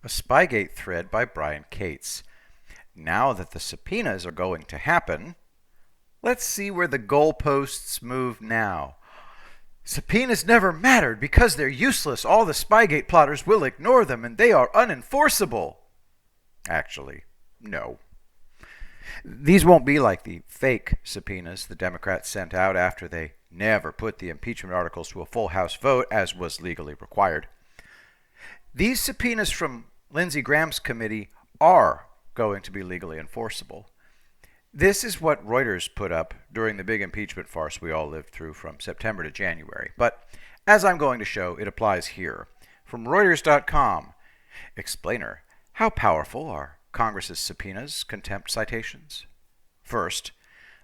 A Spygate thread by Brian Cates. Now that the subpoenas are going to happen, let's see where the goalposts move now. Subpoenas never mattered because they're useless. All the Spygate plotters will ignore them and they are unenforceable. Actually, no. These won't be like the fake subpoenas the Democrats sent out after they never put the impeachment articles to a full House vote as was legally required. These subpoenas from Lindsey Graham's committee are going to be legally enforceable. This is what Reuters put up during the big impeachment farce we all lived through from September to January. But as I'm going to show, it applies here. From Reuters.com, explainer, how powerful are Congress's subpoenas, contempt citations? First,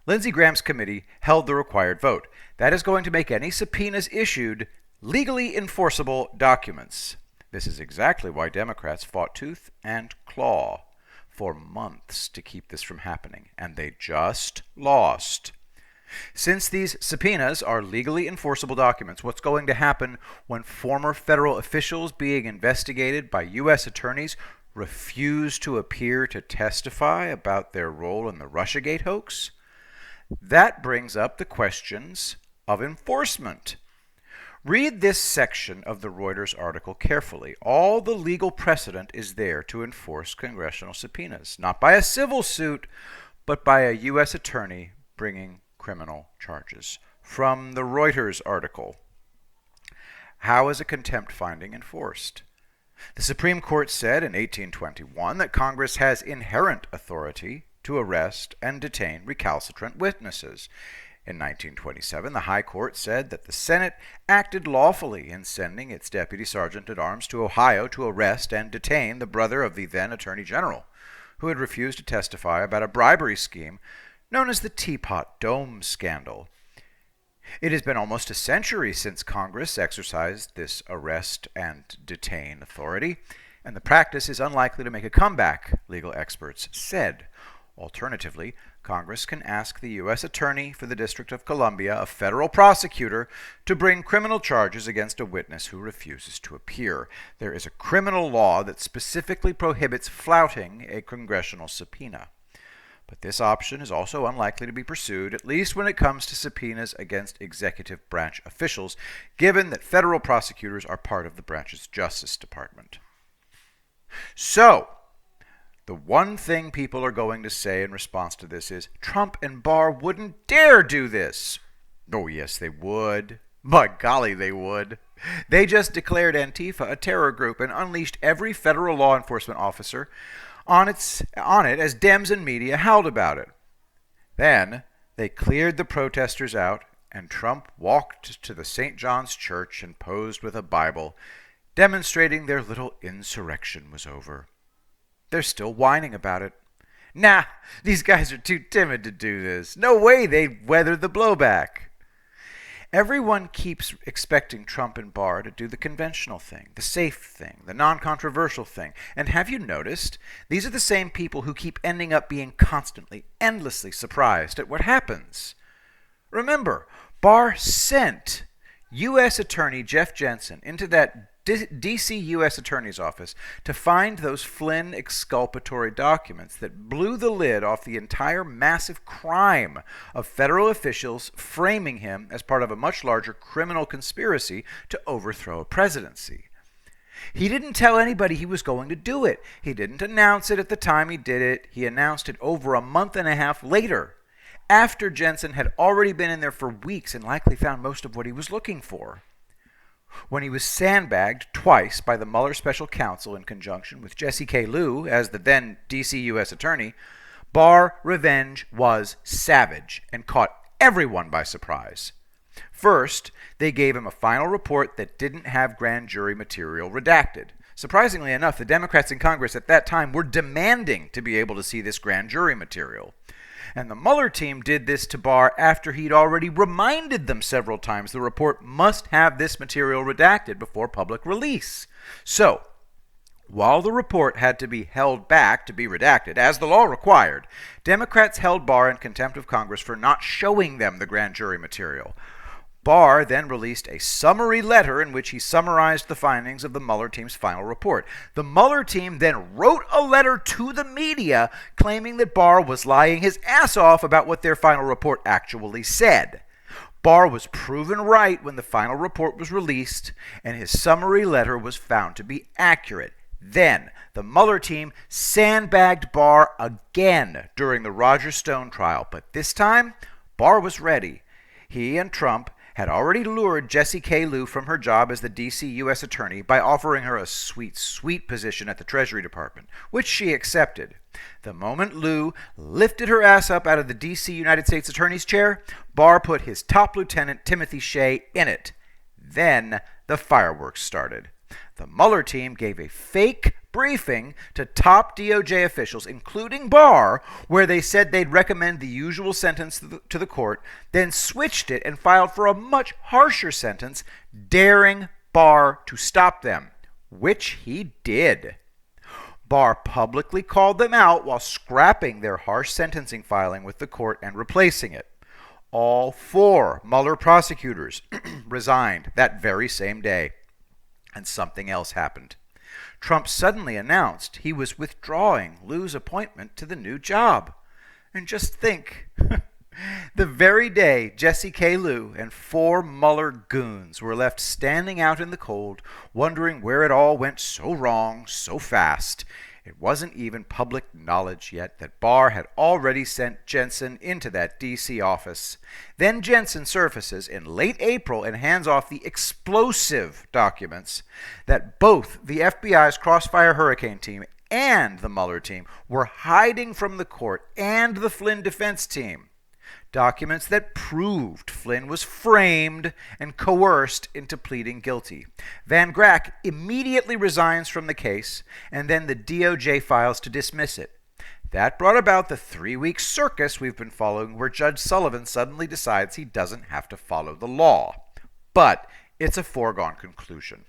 Lindsey Graham's committee held the required vote. That is going to make any subpoenas issued legally enforceable documents. This is exactly why Democrats fought tooth and claw for months to keep this from happening, and they just lost. Since these subpoenas are legally enforceable documents, what's going to happen when former federal officials being investigated by U.S. attorneys refuse to appear to testify about their role in the Russiagate hoax? That brings up the questions of enforcement. Read this section of the Reuters article carefully. All the legal precedent is there to enforce congressional subpoenas, not by a civil suit, but by a U.S. attorney bringing criminal charges. From the Reuters article, how is a contempt finding enforced? The Supreme Court said in 1821 that Congress has inherent authority to arrest and detain recalcitrant witnesses. In 1927, the High Court said that the Senate acted lawfully in sending its Deputy Sergeant-at-Arms to Ohio to arrest and detain the brother of the then Attorney General, who had refused to testify about a bribery scheme known as the Teapot Dome Scandal. It has been almost a century since Congress exercised this arrest and detain authority, and the practice is unlikely to make a comeback, legal experts said. Alternatively, Congress can ask the U.S. Attorney for the District of Columbia, a federal prosecutor, to bring criminal charges against a witness who refuses to appear. There is a criminal law that specifically prohibits flouting a congressional subpoena. But this option is also unlikely to be pursued, at least when it comes to subpoenas against executive branch officials, given that federal prosecutors are part of the branch's Justice Department. So, the one thing people are going to say in response to this is, Trump and Barr wouldn't dare do this. Oh, yes, they would. By golly, they would. They just declared Antifa a terror group and unleashed every federal law enforcement officer on it as Dems and media howled about it. Then they cleared the protesters out, and Trump walked to the St. John's Church and posed with a Bible, demonstrating their little insurrection was over. They're still whining about it. Nah, these guys are too timid to do this. No way they'd weather the blowback. Everyone keeps expecting Trump and Barr to do the conventional thing, the safe thing, the non-controversial thing. And have you noticed? These are the same people who keep ending up being constantly, endlessly surprised at what happens. Remember, Barr sent U.S. Attorney Jeff Jensen into that D.C. U.S. Attorney's Office to find those Flynn exculpatory documents that blew the lid off the entire massive crime of federal officials framing him as part of a much larger criminal conspiracy to overthrow a presidency. He didn't tell anybody he was going to do it. He didn't announce it at the time he did it. He announced it over a month and a half later, after Jensen had already been in there for weeks and likely found most of what he was looking for. When he was sandbagged twice by the Mueller special counsel in conjunction with Jesse K. Lew as the then D.C. U.S. Attorney, Barr revenge was savage and caught everyone by surprise. First, they gave him a final report that didn't have grand jury material redacted. Surprisingly enough, the Democrats in Congress at that time were demanding to be able to see this grand jury material. And the Mueller team did this to Barr after he'd already reminded them several times the report must have this material redacted before public release. So, while the report had to be held back to be redacted, as the law required, Democrats held Barr in contempt of Congress for not showing them the grand jury material. Barr then released a summary letter in which he summarized the findings of the Mueller team's final report. The Mueller team then wrote a letter to the media claiming that Barr was lying his ass off about what their final report actually said. Barr was proven right when the final report was released, and his summary letter was found to be accurate. Then, the Mueller team sandbagged Barr again during the Roger Stone trial, but this time, Barr was ready. He and Trump had already lured Jessie K. Lew from her job as the D.C. U.S. Attorney by offering her a sweet, sweet position at the Treasury Department, which she accepted. The moment Lew lifted her ass up out of the D.C. United States Attorney's chair, Barr put his top lieutenant, Timothy Shea, in it. Then the fireworks started. The Mueller team gave a fake briefing to top DOJ officials, including Barr, where they said they'd recommend the usual sentence to the court, then switched it and filed for a much harsher sentence, daring Barr to stop them, which he did. Barr publicly called them out while scrapping their harsh sentencing filing with the court and replacing it. All 4 Mueller prosecutors resigned that very same day. And something else happened. Trump suddenly announced he was withdrawing Lew's appointment to the new job. And just think, the very day Jessie K. Lew and 4 Mueller goons were left standing out in the cold, wondering where it all went so wrong so fast, it wasn't even public knowledge yet that Barr had already sent Jensen into that D.C. office. Then Jensen surfaces in late April and hands off the explosive documents that both the FBI's Crossfire Hurricane team and the Mueller team were hiding from the court and the Flynn defense team. Documents that proved Flynn was framed and coerced into pleading guilty. Van Grack immediately resigns from the case, and then the DOJ files to dismiss it. That brought about the 3-week circus we've been following, where Judge Sullivan suddenly decides he doesn't have to follow the law. But it's a foregone conclusion.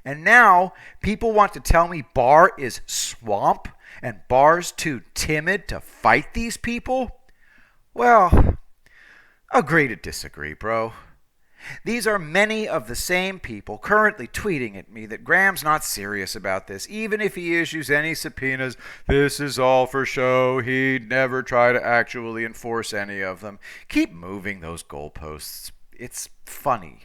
And now people want to tell me Barr is swamp and Barr's too timid to fight these people? Well, agree to disagree, bro. These are many of the same people currently tweeting at me that Graham's not serious about this. Even if he issues any subpoenas, this is all for show. He'd never try to actually enforce any of them. Keep moving those goalposts. It's funny.